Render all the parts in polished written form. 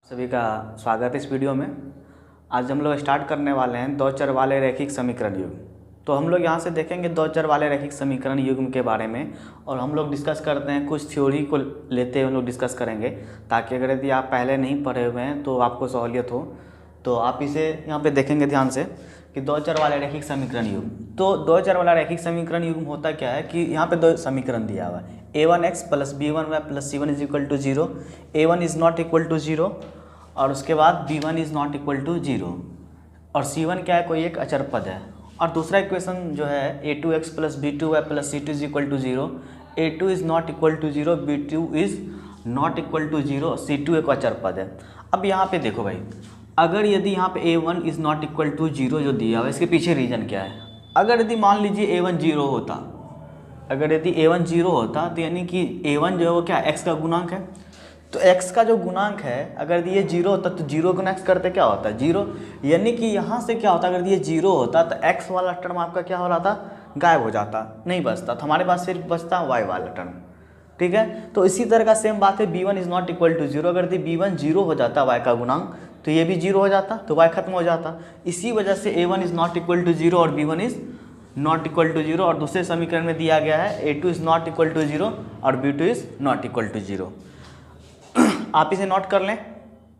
सभी का स्वागत है इस वीडियो में। आज हम लोग स्टार्ट करने वाले हैं दो चर वाले रैखिक समीकरण युग्म। तो हम लोग यहाँ से देखेंगे दो चर वाले रैखिक समीकरण युग्म के बारे में, और हम लोग डिस्कस करते हैं कुछ थ्योरी को लेते हुए हम लोग डिस्कस करेंगे, ताकि अगर यदि आप पहले नहीं पढ़े हुए हैं तो आपको सहूलियत हो। तो आप इसे यहाँ पर देखेंगे ध्यान से कि दो चर वाले रैखिक समीकरण युग्म। तो दो चर वाला रैखिक समीकरण युग्म होता क्या है कि यहाँ पे दो समीकरण दिया हुआ है, a1x plus b1y plus c1 is equal to 0, a1 is not equal to 0 और उसके बाद b1 is not equal to 0 और c1 क्या है, कोई एक अचर पद है। और दूसरा इक्वेशन जो है a2x plus b2y plus c2 is equal to 0, a2 is not equal to 0, b2 is not equal to 0, c2 एक अचर पद है। अब यहाँ पे देखो भाई, अगर यदि यहाँ पे a1 is not equal to 0 जो दिया हुआ है, इसके पीछे रीज़न क्या है। अगर यदि मान लीजिए a1 0 होता, अगर यदि a1 0 होता तो यानी कि a1 जो है वो क्या x का गुणांक है। तो x का जो गुणांक है, अगर ये 0 होता तो 0 गुना x करते क्या होता है 0, यानी कि यहाँ से क्या होता, अगर ये 0 होता तो x वाला टर्म आपका क्या हो रहा था, गायब हो जाता, नहीं बचता। तो हमारे पास सिर्फ बचता y वाला टर्म। ठीक है, तो इसी तरह का सेम बात है b1 is not equal to 0। अगर यदि b1 0 हो जाता y का गुणांक तो ये भी 0 हो जाता, तो y खत्म हो जाता। इसी वजह से a1 is not equal to 0 और b1 is not equal to 0, और दूसरे समीकरण में दिया गया है a2 is not equal to 0 और b2 is not equal to 0। आप इसे नोट कर लें,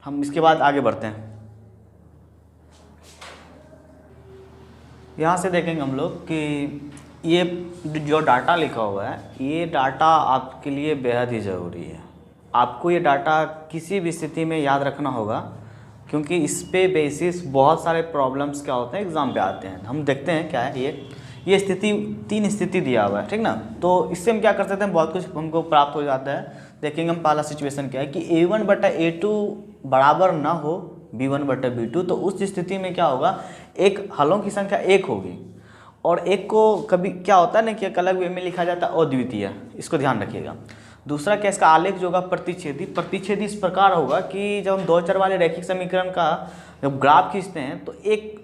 हम इसके बाद आगे बढ़ते हैं। यहाँ से देखेंगे हम लोग कि ये जो डाटा लिखा हुआ है, ये डाटा आपके लिए बेहद ही ज़रूरी है। आपको ये डाटा किसी भी स्थिति में याद रखना होगा, क्योंकि इस पे बेसिस बहुत सारे प्रॉब्लम्स क्या होते हैं एग्ज़ाम पे आते हैं। हम देखते हैं क्या है ये स्थिति, 3 स्थिति दिया हुआ है, ठीक ना। तो इससे हम क्या कर सकते हैं, बहुत कुछ हमको प्राप्त हो जाता है। देखेंगे हम पहला सिचुएशन क्या है कि a1 बटा a2 बराबर ना हो b1 बटा b2। तो उस स्थिति में क्या होगा, एक हलों की संख्या 1 होगी, और एक को कभी क्या होता है ना कि एक अलग वे में लिखा जाता है अद्वितीय, इसको ध्यान रखिएगा। दूसरा क्या, इसका आलेख जो होगा प्रतिच्छेदी। प्रतिच्छेदी इस प्रकार होगा कि जब हम दो चर वाले रैखिक समीकरण का जब ग्राफ खींचते हैं तो एक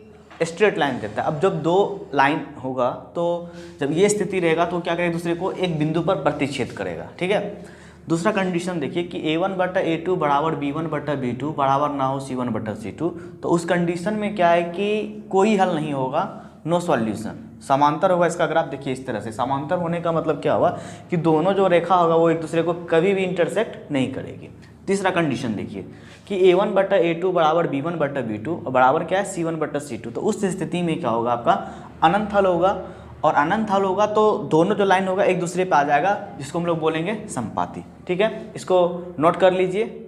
स्ट्रेट लाइन देता है। अब जब दो लाइन होगा तो जब ये स्थिति रहेगा तो क्या करेगा, दूसरे को एक बिंदु पर प्रतिच्छेद करेगा। ठीक है, दूसरा कंडीशन देखिए कि a1 बटा a2 बराबर b1 बटा b2 बराबर ना हो c1 बटा c2। तो उस कंडीशन में क्या है कि कोई हल नहीं होगा, नो सॉल्यूशन, समांतर होगा। इसका ग्राफ देखिए इस तरह से, समांतर होने का मतलब क्या हुआ कि दोनों जो रेखा होगा वो एक दूसरे को कभी भी इंटरसेक्ट नहीं करेगी। तीसरा कंडीशन देखिए कि a1 बटा a2 बराबर b1 बटा b2 और बराबर क्या है c1 बटा c2। तो उस स्थिति में क्या होगा, आपका अनंत हल होगा, और अनंत हल होगा तो दोनों जो लाइन होगा एक दूसरे पे आ जाएगा, जिसको हम लोग बोलेंगे समपाती। ठीक है, इसको नोट कर लीजिए।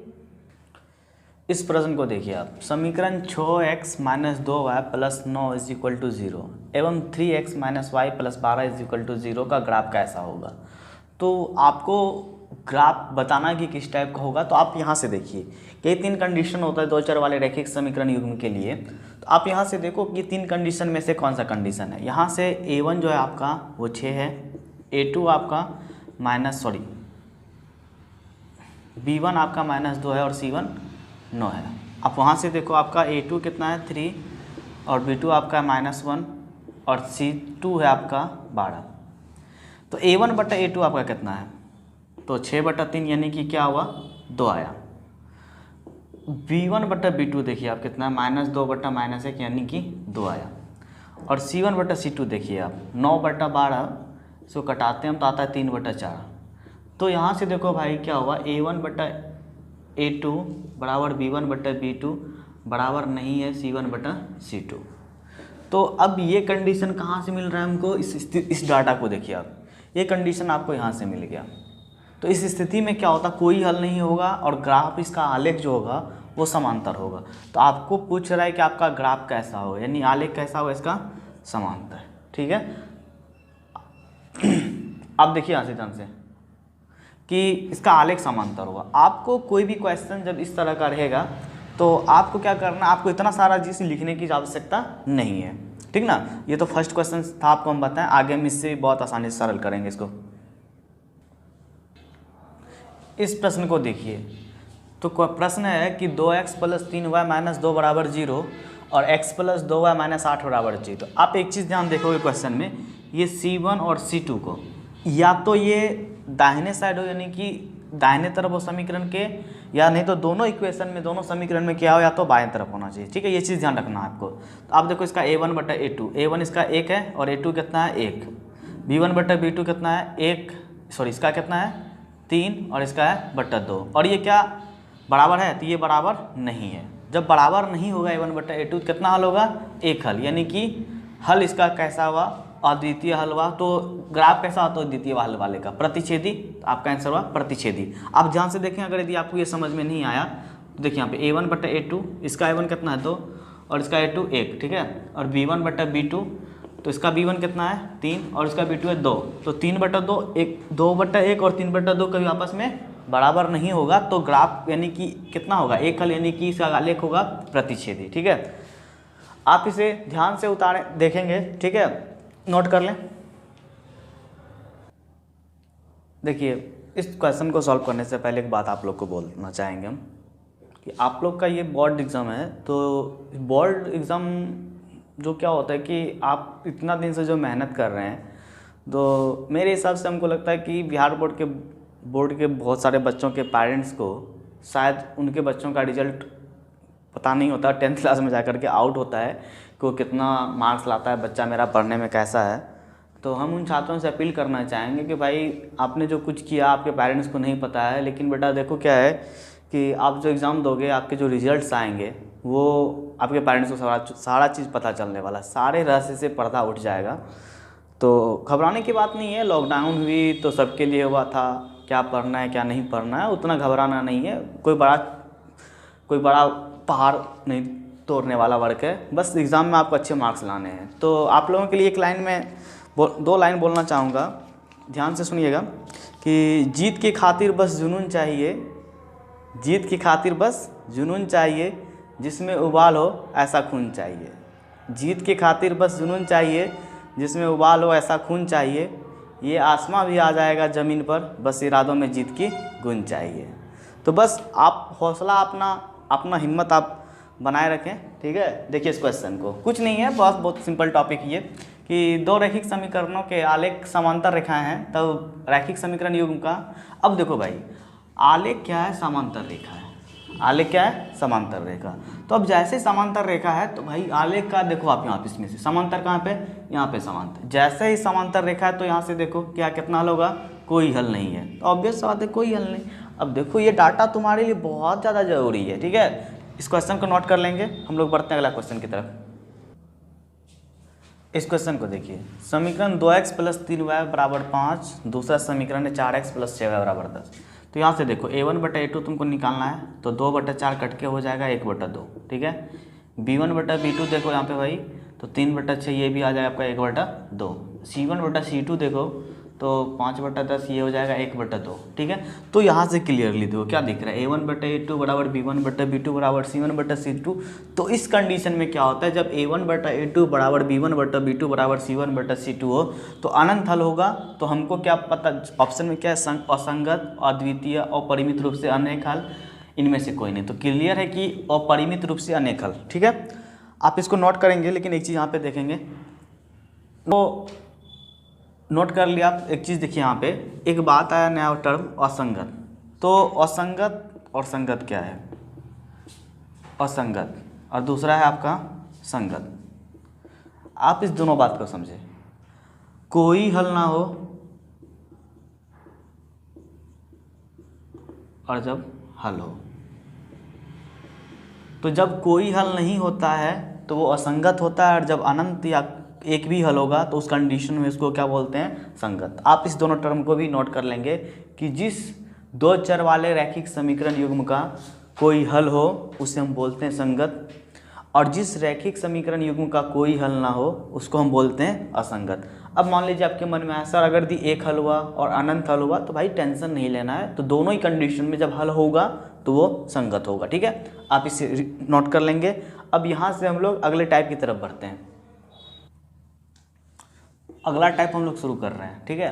इस प्रश्न को देखिए आप, समीकरण 6x minus 2y plus 9 is equal to 0 एवं 3x minus y plus 12 is equal to 0 का ग्राफ कैसा होगा। तो आपको ग्राफ बताना कि किस टाइप का होगा। तो आप यहाँ से देखिए कि 3 कंडीशन होता है दो चर वाले रैखिक समीकरण युग्म के लिए। तो आप यहाँ से देखो कि 3 कंडीशन में से कौन सा कंडीशन है। यहाँ से a1 जो है आपका वो 6 है, a2 आपका b1 आपका -2 है और c1 9 है। आप वहाँ से देखो आपका a2 कितना है 3 और b2 आपका -1 और c2 है आपका 12। तो a1 बटा a2 आपका कितना है, तो 6 बटा 3 यानी कि क्या हुआ 2 आया। b1 बटा b2 देखिए आप कितना है -2 बटा -1 यानी कि 2 आया। और c1 बटा c2 देखिए आप 9 बटा 12 इसको कटाते हैं हम तो आता है 3 बटा 4। तो यहाँ से देखो भाई क्या हुआ, a1 बटा a2 बराबर b1 बटा b2 बराबर नहीं है c1 बटा c2। तो अब ये कंडीशन कहाँ से मिल रहा है हमको, इस डाटा को देखिए आप, ये कंडीशन आपको यहाँ से मिल गया। तो इस स्थिति में क्या होता, कोई हल नहीं होगा और ग्राफ इसका आलेख जो होगा वो समांतर होगा। तो आपको पूछ रहा है कि आपका ग्राफ कैसा हो, यानी आलेख कैसा हो इसका, समांतर। ठीक है, अब देखिए यहाँ से ध्यान से कि इसका आलेख समांतर होगा। आपको कोई भी क्वेश्चन जब इस तरह का रहेगा तो आपको क्या करना, आपको इतना सारा चीज़ लिखने की आवश्यकता नहीं है। ठीक ना, ये तो फर्स्ट क्वेश्चन था, आपको हम बताएं, आगे हम इससे बहुत आसानी से सरल करेंगे इसको। इस प्रश्न को देखिए, तो प्रश्न है कि 2x प्लस 3y माइनस 2 बराबर 0 और x प्लस 2y माइनस 8 बराबर 0। तो आप एक चीज़ ध्यान देखोगे क्वेश्चन में, ये c1 और c2 को या तो ये दाहिने साइड हो यानी कि दाहिने तरफ हो समीकरण के, या नहीं तो दोनों इक्वेशन में, दोनों समीकरण में क्या हो, या तो बाएं तरफ होना चाहिए, ठीक है। ये चीज़ ध्यान रखना है आपको। तो आप देखो इसका a1/a2, a1 इसका 1 है और a2 कितना है 1, b1/b2 कितना है 1, सॉरी इसका कितना है 3 और इसका है बटा 2, और ये क्या बराबर है, तो ये बराबर नहीं है। जब बराबर नहीं होगा a1/a2 कितना हल होगा, एक हल, यानी कि हल इसका कैसा हुआ, अद्वितीय हल हुआ। तो ग्राफ कैसा होता है अद्वितीय हल वाले का, प्रतिच्छेदी। तो आपका आंसर हुआ प्रतिच्छेदी। आप ध्यान से देखें, अगर यदि आपको ये समझ में नहीं आया तो देखिए यहाँ पे a1/a2, इसका a1 कितना है 2 और इसका a2 1, ठीक है, और b1/b2, तो इसका b1 कितना है 3 और इसका b2 है 2, तो 3/2, 2/1 और 3/2 कभी आपस में बराबर नहीं होगा, तो ग्राफ यानी कि कितना होगा, एक हल, यानी कि इसका आलेख होगा प्रतिच्छेदी, ठीक है। आप इसे ध्यान से उतारे देखेंगे, ठीक है, नोट कर लें। देखिए इस क्वेश्चन को सॉल्व करने से पहले एक बात आप लोग को बोलना चाहेंगे हम कि आप लोग का ये बोर्ड एग्ज़ाम है, तो बोर्ड एग्ज़ाम जो क्या होता है कि आप इतना दिन से जो मेहनत कर रहे हैं, तो मेरे हिसाब से हमको लगता है कि बिहार बोर्ड के बहुत सारे बच्चों के पेरेंट्स को शायद उनके बच्चों का रिजल्ट पता नहीं होता, 10th क्लास में जाकर के आउट होता है कि वो कितना मार्क्स लाता है, बच्चा मेरा पढ़ने में कैसा है। तो हम उन छात्रों से अपील करना चाहेंगे कि भाई आपने जो कुछ किया आपके पेरेंट्स को नहीं पता है, लेकिन बेटा देखो क्या है कि आप जो एग्ज़ाम दोगे, आपके जो रिजल्ट्स आएंगे वो आपके पेरेंट्स को सारा चीज़ पता चलने वाला, सारे रहस्य से पर्दा उठ जाएगा। तो घबराने की बात नहीं है, लॉकडाउन हुई तो सबके लिए हुआ था, क्या पढ़ना है क्या नहीं पढ़ना है उतना घबराना नहीं है, कोई बड़ा पहाड़ नहीं तोड़ने वाला वर्क है, बस एग्ज़ाम में आपको अच्छे मार्क्स लाने हैं। तो आप लोगों के लिए एक लाइन में 2 लाइन बोलना चाहूँगा, ध्यान से सुनिएगा कि जीत की खातिर बस जुनून चाहिए, जीत की खातिर बस जुनून चाहिए, जिसमें उबाल हो ऐसा खून चाहिए। जीत की खातिर बस जुनून चाहिए, जिसमें उबाल हो ऐसा खून चाहिए, ये आसमां भी आ जाएगा ज़मीन पर, बस इरादों में जीत की गूंज चाहिए। तो बस आप हौसला अपना हिम्मत आप बनाए रखें, ठीक है। देखिए इस क्वेश्चन को, कुछ नहीं है, बहुत सिंपल टॉपिक ये कि 2 रैखिक समीकरणों के आलेख समांतर रेखाएं हैं, तब रैखिक समीकरण युग्म का। अब देखो भाई आलेख क्या है, समांतर रेखा है, आलेख क्या है, समांतर रेखा। तो अब जैसे समांतर रेखा है तो भाई आलेख का देखो आप यहाँ पे, इसमें से समांतर कहाँ पे, यहाँ पे समांतर, जैसे ही समांतर रेखा है तो यहाँ से देखो क्या कितना हल होगा, कोई हल नहीं है, तो ऑब्वियस बात है कोई हल नहीं। अब देखो ये डाटा तुम्हारे लिए बहुत ज़्यादा जरूरी है, ठीक है। इस क्वेश्चन को नोट कर लेंगे, हम लोग बढ़ते हैं अगला क्वेश्चन की तरफ। इस क्वेश्चन को देखिए, समीकरण 2x + 3y = 5, दूसरा समीकरण है 4x + 6y = 10। तो यहाँ से देखो a1/a2 तुमको निकालना है, तो 2/4 कट के हो जाएगा 1/2, ठीक है। b1/b2 देखो यहाँ पे भाई, तो 3/6 ये भी आ जाएगा आपका 1/2। c1/c2 देखो तो 5/10 ये हो जाएगा 1/2, ठीक है। तो यहाँ से क्लियरली देखो क्या दिख रहा है, a1/a2 = b1/b2 = c1/c2। तो इस कंडीशन में क्या होता है, जब a1/a2 = b1/b2 = c1/c2 हो तो अनंत हल होगा। तो हमको क्या पता, ऑप्शन में क्या है, असंगत, अद्वितीय, अपरिमित रूप से अनेक हल, इनमें से कोई नहीं। तो क्लियर है कि अपरिमित रूप से अनेक हल, ठीक है। आप इसको नोट करेंगे, लेकिन एक चीज़ यहाँ पे देखेंगे, तो नोट कर लिया आप। एक चीज़ देखिए यहाँ पे, एक बात आया नया टर्म असंगत। तो असंगत और संगत क्या है, असंगत, और दूसरा है आपका संगत। आप इस दोनों बात को समझे, कोई हल ना हो और जब हल हो, तो जब कोई हल नहीं होता है तो वो असंगत होता है, और जब अनंत या एक भी हल होगा तो उस कंडीशन में इसको क्या बोलते हैं, संगत। आप इस दोनों टर्म को भी नोट कर लेंगे कि जिस 2 चर वाले रैखिक समीकरण युग्म का कोई हल हो उसे हम बोलते हैं संगत, और जिस रैखिक समीकरण युग्म का कोई हल ना हो उसको हम बोलते हैं असंगत। अब मान लीजिए आपके मन में आया सर अगर दी एक हल हुआ और अनंत हल हुआ, तो भाई टेंशन नहीं लेना है, तो दोनों ही कंडीशन में जब हल होगा तो वो संगत होगा, ठीक है। आप इसे नोट कर लेंगे। अब यहाँ से हम लोग अगले टाइप की तरफ बढ़ते हैं। अगला टाइप हम लोग शुरू कर रहे हैं, ठीक है।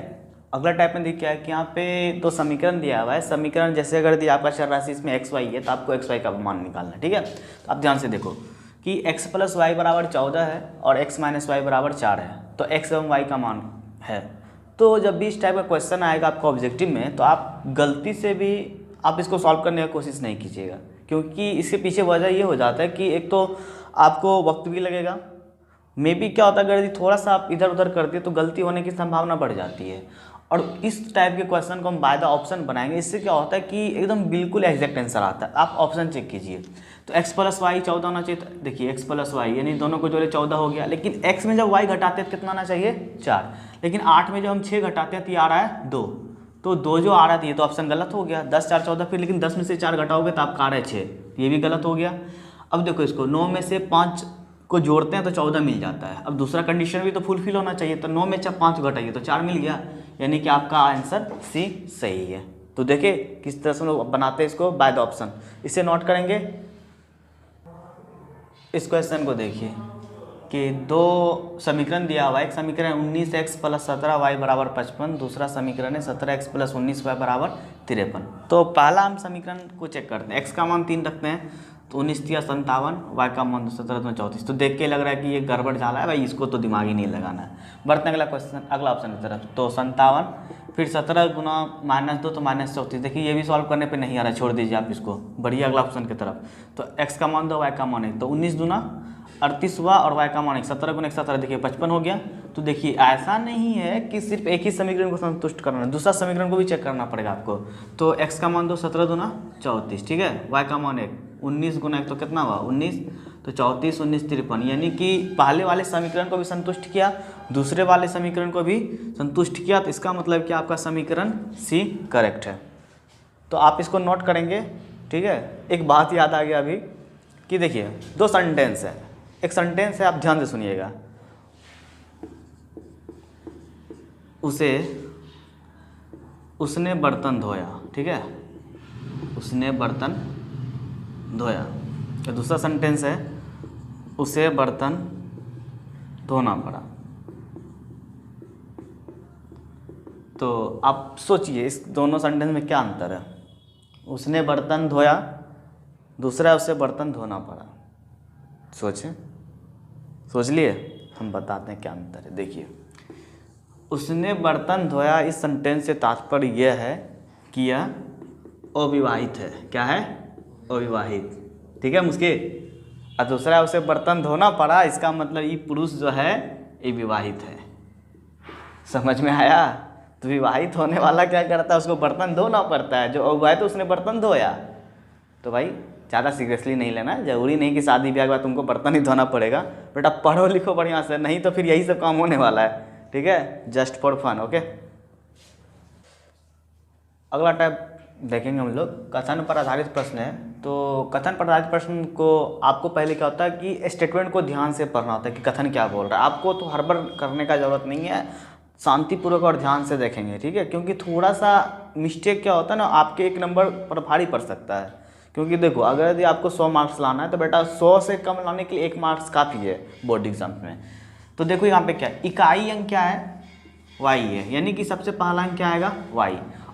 अगला टाइप में देखिए क्या है कि यहाँ पे 2 समीकरण दिया हुआ है। समीकरण जैसे अगर दिया आपका चर राशि इसमें x y है, तो आपको x y का मान निकालना है, ठीक है। तो आप ध्यान से देखो कि x + y = 14 है और x - y = 4 है, तो x एवं y का मान है। तो जब भी इस टाइप का क्वेश्चन आएगा आपको ऑब्जेक्टिव में, तो आप गलती से भी आप इसको सॉल्व करने की कोशिश नहीं कीजिएगा, क्योंकि इसके पीछे वजह ये हो जाता है कि एक तो आपको वक्त भी लगेगा, मे बी क्या होता है अगर यदि थोड़ा सा आप इधर उधर करते तो गलती होने की संभावना बढ़ जाती है। और इस टाइप के क्वेश्चन को हम बाय द ऑप्शन बनाएंगे, इससे क्या होता है कि एकदम बिल्कुल एग्जैक्ट आंसर आता है। आप ऑप्शन चेक कीजिए, तो x प्लस वाई 14 होना चाहिए। देखिए x प्लस वाई यानी दोनों को जोड़े 14 हो गया, लेकिन x में जब y घटाते हैं तो कितना आना चाहिए 4, लेकिन 8 में जब हम 6 घटाते हैं तो ये आ रहा है 2, तो 2 जो आ रहा था ये तो ऑप्शन गलत हो गया। 10 4 14 फिर, लेकिन 10 में से 4 घटाओगे तो आपका आ रहा है 6, ये भी गलत हो गया। अब देखो इसको 9 में से 5 को जोड़ते हैं तो 14 मिल जाता है। अब दूसरा कंडीशन भी तो फुलफिल होना चाहिए, तो 9 में से 5 घटाइए तो 4 मिल गया, यानी कि आपका आंसर सी सही है। तो देखिए किस तरह से लोग बनाते हैं इसको बाय द ऑप्शन, इसे नोट करेंगे। इस क्वेश्चन को देखिए कि दो समीकरण दिया हुआ है, एक समीकरण 19x प्लस 17y बराबर 55, दूसरा समीकरण है 17x प्लस 19y बराबर 53। तो पहला हम समीकरण को चेक करते हैं, x का मान 3 रखते हैं तो 19 या 57, y का मान 17 में 34। तो देख के लग रहा है कि ये गड़बड़ झाला है भाई, इसको तो दिमाग ही नहीं लगाना है। बढ़ते अगला क्वेश्चन, अगला ऑप्शन की तरफ। तो 57 फिर 17 गुना -2 तो -34। देखिए ये भी सॉल्व करने पे नहीं आ रहा है, छोड़ दीजिए आप इसको, बढ़िया अगला ऑप्शन की तरफ। तो x का मान 2 y का मान 1, तो 19 दूना 38 हुआ और y का मान 1, 17 गुना 1 17, देखिए 55 हो गया। तो देखिए ऐसा नहीं है कि सिर्फ एक ही समीकरण को संतुष्ट करना है, दूसरा समीकरण को भी चेक करना पड़ेगा आपको। तो x का मान 2, 17 दूना 34, ठीक है। y का मान 1, 19 गुना 1 तो कितना हुआ 19, तो 34 19 53, यानी कि पहले वाले समीकरण को भी संतुष्ट किया, दूसरे वाले समीकरण को भी संतुष्ट किया। तो इसका मतलब कि आपका समीकरण सी करेक्ट है। तो आप इसको नोट करेंगे, ठीक है। एक बात याद आ गया अभी कि देखिए दो सेंटेंस है, एक सेंटेंस है, आप ध्यान से सुनिएगा। उसने बर्तन धोया, ठीक है, उसने बर्तन धोया। तो दूसरा सेंटेंस है उसे बर्तन धोना पड़ा। तो आप सोचिए इस दोनों सेंटेंस में क्या अंतर है। उसने बर्तन धोया, दूसरा उसे बर्तन धोना पड़ा। सोचें, सोच लिए, हम बताते हैं क्या अंतर है। देखिए उसने बर्तन धोया, इस सेंटेंस से तात्पर्य यह है कि यह अविवाहित है। क्या है? अविवाहित, ठीक है मुस्किल। और दूसरा उसे बर्तन धोना पड़ा, इसका मतलब ये पुरुष जो है ये विवाहित है। समझ में आया? तो विवाहित होने वाला क्या करता है, उसको बर्तन धोना पड़ता है। जो अविवाहित है उसने बर्तन धोया। तो भाई ज़्यादा सीरियसली नहीं लेना, जरूरी नहीं कि शादी ब्याह के बाद तुमको बर्तन ही धोना पड़ेगा। बेटा पढ़ो लिखो बढ़िया से, नहीं तो फिर यही सब काम होने वाला है, ठीक है, जस्ट फॉर फन। ओके, अगला टाइप देखेंगे हम लोग, कथन पर आधारित प्रश्न है। तो कथन पर आधारित प्रश्न को आपको पहले क्या होता है कि स्टेटमेंट को ध्यान से पढ़ना होता है कि कथन क्या बोल रहा है। आपको तो हड़बड़ करने का ज़रूरत नहीं है, शांतिपूर्वक और ध्यान से देखेंगे, ठीक है। क्योंकि थोड़ा सा मिस्टेक क्या होता है ना, आपके एक नंबर पर भारी पड़ सकता है। क्योंकि देखो अगर यदि आपको 100 मार्क्स लाना है तो बेटा 100 से कम लाने के लिए 1 मार्क्स काफ़ी है बोर्ड एग्जाम्स में। तो देखो यहाँ पे क्या है, इकाई अंक क्या है, y है, यानी कि सबसे पहला अंक क्या आएगा y,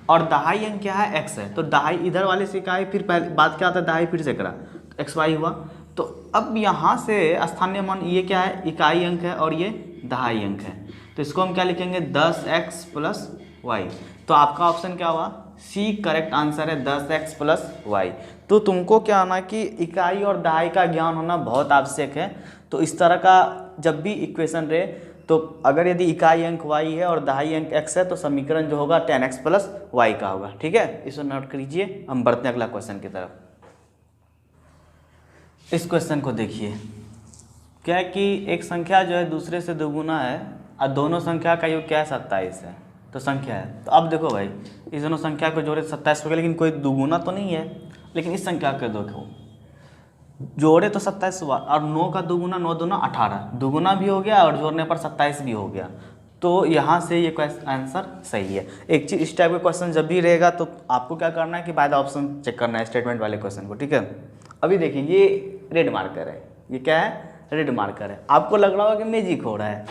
और दहाई अंक क्या है, x है। तो दहाई इधर वाले से इकाई, फिर पहले बात क्या आता है दहाई फिर से करा तो xy हुआ। तो अब यहाँ से स्थानीय मान ये क्या है, इकाई अंक है और ये दहाई अंक है। तो इसको हम क्या लिखेंगे 10x प्लस y। तो आपका ऑप्शन क्या हुआ, सी करेक्ट आंसर है 10x प्लस y। तो तुमको क्या आना कि इकाई और दहाई का ज्ञान होना बहुत आवश्यक है। तो इस तरह का जब भी इक्वेशन रहे, तो अगर यदि इकाई अंक y है और दहाई अंक x है तो समीकरण जो होगा 10x प्लस y का होगा, ठीक है। इसको नोट करिए। हम बढ़ते हैं अगला क्वेश्चन की तरफ। इस क्वेश्चन को देखिए, क्या है कि एक संख्या जो है दूसरे से दोगुना है और दोनों संख्या का योग क्या है 27 है। तो संख्या है, तो अब देखो भाई इस दोनों संख्या को जोड़े 27 हो गया, लेकिन कोई दुगुना तो नहीं है। लेकिन इस संख्या को देखो जोड़े तो 27 हुआ, और 9 का दुगुना 9 दूना 18, दुगुना भी हो गया और जोड़ने पर 27 भी हो गया। तो यहाँ से ये आंसर सही है। एक चीज़, इस टाइप का क्वेश्चन जब भी रहेगा तो आपको क्या करना है कि बाय द ऑप्शन चेक करना है स्टेटमेंट वाले क्वेश्चन को, ठीक है। अभी देखिए ये रेड मार्कर है, ये क्या है, रेड मार्कर है। आपको लग रहा होगा कि मैजिक हो रहा है,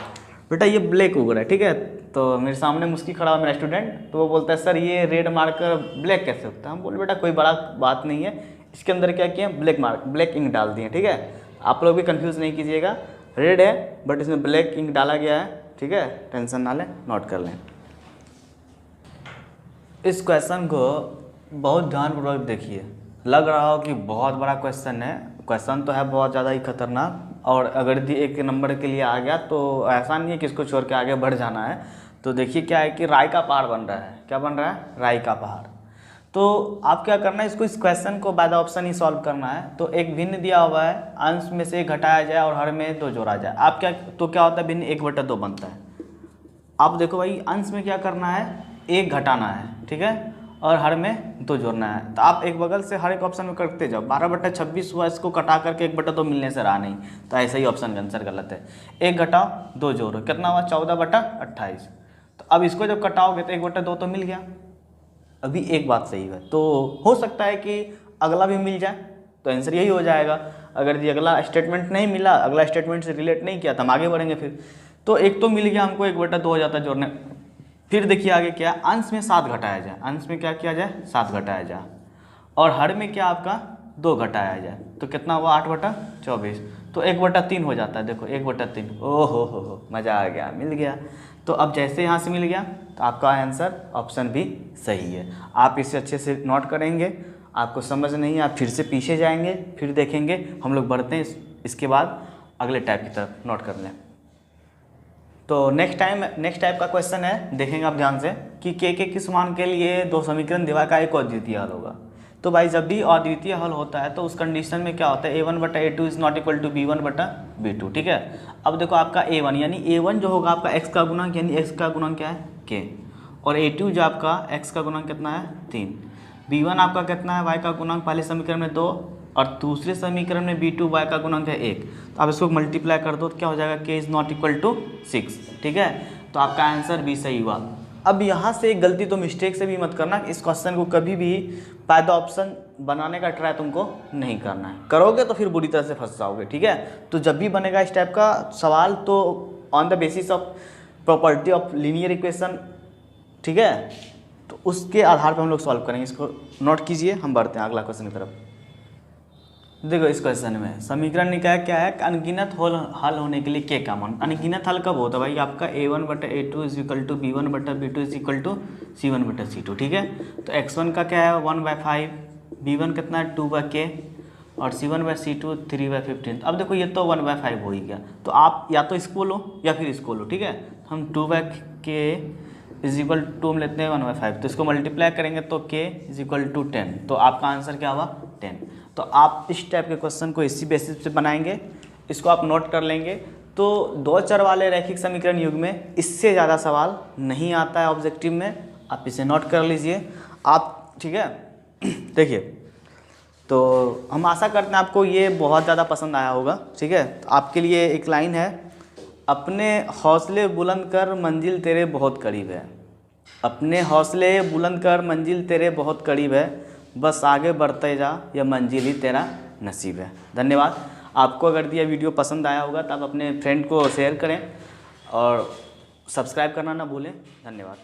बेटा ये ब्लैक हो रहा है, ठीक है। तो मेरे सामने मुस्की खड़ा हुआ मेरा स्टूडेंट, तो वो बोलता है सर ये रेड मार्कर ब्लैक कैसे होता है। हम बोले बेटा कोई बड़ा बात नहीं है, इसके अंदर क्या किया, ब्लैक इंक डाल दिए, ठीक है। आप लोग भी कंफ्यूज नहीं कीजिएगा, रेड है बट इसमें ब्लैक इंक डाला गया है, ठीक है, टेंशन ना लें, नोट कर लें। इस क्वेश्चन को बहुत ध्यानपूर्वक देखिए, लग रहा हो कि बहुत बड़ा क्वेश्चन है, क्वेश्चन तो है बहुत ज़्यादा ही खतरनाक, और अगर यदि एक नंबर के लिए आ गया तो ऐसा नहीं है कि इसको छोड़ के आगे बढ़ जाना है। तो देखिए क्या है कि राय का पहाड़ बन रहा है, क्या बन रहा है, राय का पहाड़। तो आप क्या करना है, इसको इस क्वेश्चन को by the option he solve करना है। तो एक भिन्न दिया हुआ है, अंश में से घटाया जाए और हर में 2 जोड़ा जाए। आप क्या, तो क्या होता है, भिन्न 1/2 बनता है। आप देखो भाई, अंश में क्या करना है, 1 घटाना है, ठीक है, और हर में 2 जोड़ना है। तो आप एक बगल से हर एक ऑप्शन में करते जाओ। 12/26 हुआ, इसको कटा करके 1/2 मिलने से रहा नहीं, तो ऐसा ही ऑप्शन का आंसर गलत है। 1 घटाओ 2 जोड़ो, कितना हुआ, 14/28। तो अब इसको जब कटाओगे तो 1/2 तो मिल गया। अभी एक बात सही है, तो हो सकता है कि अगला भी मिल जाए, तो आंसर यही हो जाएगा। अगर ये अगला स्टेटमेंट नहीं मिला, अगला स्टेटमेंट से रिलेट नहीं किया, तो हम आगे बढ़ेंगे फिर। तो एक तो मिल गया हमको, 1/2 हो जाता है जोड़ने। फिर देखिए आगे क्या, अंश में 7 घटाया जाए, अंश में क्या किया जाए, 7 घटाया जाए, और हर में क्या आपका 2 घटाया जाए, तो कितना हुआ, 8/24। तो 1/3 हो जाता है, देखो 1/3। ओ हो, मज़ा आ गया, मिल गया। तो अब जैसे यहाँ से मिल गया, तो आपका आंसर ऑप्शन भी सही है। आप इसे अच्छे से नोट करेंगे, आपको समझ नहीं, आप फिर से पीछे जाएंगे, फिर देखेंगे। हम लोग बढ़ते हैं इसके बाद अगले टाइप की तरफ, नोट कर लें। तो नेक्स्ट टाइप का क्वेश्चन है, देखेंगे आप ध्यान से, कि के किस मान के लिए 2 समीकरण दिवा का एक अद्वितीय हल होगा। तो भाई जब भी अद्वितीय हल होता है तो उस कंडीशन में क्या होता है, a1/a2 is not equal to b1/b2, ठीक है। अब देखो आपका a1 यानी a1 जो होगा आपका x का गुणक, यानी x का गुणक क्या है, k, और a2 जो आपका x का गुणक कितना है, 3। b1 आपका कितना है, y का गुणक, पहले समीकरण में 2, और दूसरे समीकरण में b2 y का गुणक है 1। तो आप इसको मल्टीप्लाई कर दो तो क्या हो जाएगा, k is not equal to 6, ठीक है। तो आपका आंसर भी सही हुआ। अब यहाँ से एक गलती तो मिस्टेक से भी मत करना, इस क्वेश्चन को कभी भी बाय द ऑप्शन बनाने का ट्राई तुमको नहीं करना है, करोगे तो फिर बुरी तरह से फंस जाओगे, ठीक है। तो जब भी बनेगा इस टाइप का सवाल, तो on the basis of property of linear equation, ठीक है, तो उसके आधार पर हम लोग सॉल्व करेंगे। इसको नोट कीजिए, हम बढ़ते हैं अगला क्वेश्चन की तरफ। देखो इस क्वेश्चन में समीकरण निकाय क्या है, अनगिनत हल होने के लिए के का मान। अनगिनत हल कब होता है भाई, आपका a1/a2 is equal to b1/b2 is equal to c1/c2, ठीक है। तो x1 का क्या है, 1/5, b1 कितना है, 2/k, और c1/c2 3/15। अब देखो ये तो 1/5 हो ही गया, तो आप या तो इसको लो या फिर इसको लो, ठीक है। हम 2/k इज इक्वल टू हम लेते हैं 1/5, तो इसको मल्टीप्लाई करेंगे तो k इज इक्वल टू 10, तो आपका आंसर क्या हुआ, 10। तो आप इस टाइप के क्वेश्चन को इसी बेसिस पे बनाएंगे, इसको आप नोट कर लेंगे। तो 2 चर वाले रैखिक समीकरण युग में इससे ज़्यादा सवाल नहीं आता है ऑब्जेक्टिव में, आप इसे नोट कर लीजिए आप, ठीक है। देखिए, तो हम आशा करते हैं आपको ये बहुत ज़्यादा पसंद आया होगा, ठीक है। तो आपके लिए एक लाइन है, अपने हौसले बुलंद कर मंजिल तेरे बहुत करीब है, अपने हौसले बुलंद कर मंजिल तेरे बहुत करीब है, बस आगे बढ़ते जा, यह मंजिल ही तेरा नसीब है। धन्यवाद। आपको अगर यह वीडियो पसंद आया होगा तो आप अपने फ्रेंड को शेयर करें और सब्सक्राइब करना ना भूलें। धन्यवाद।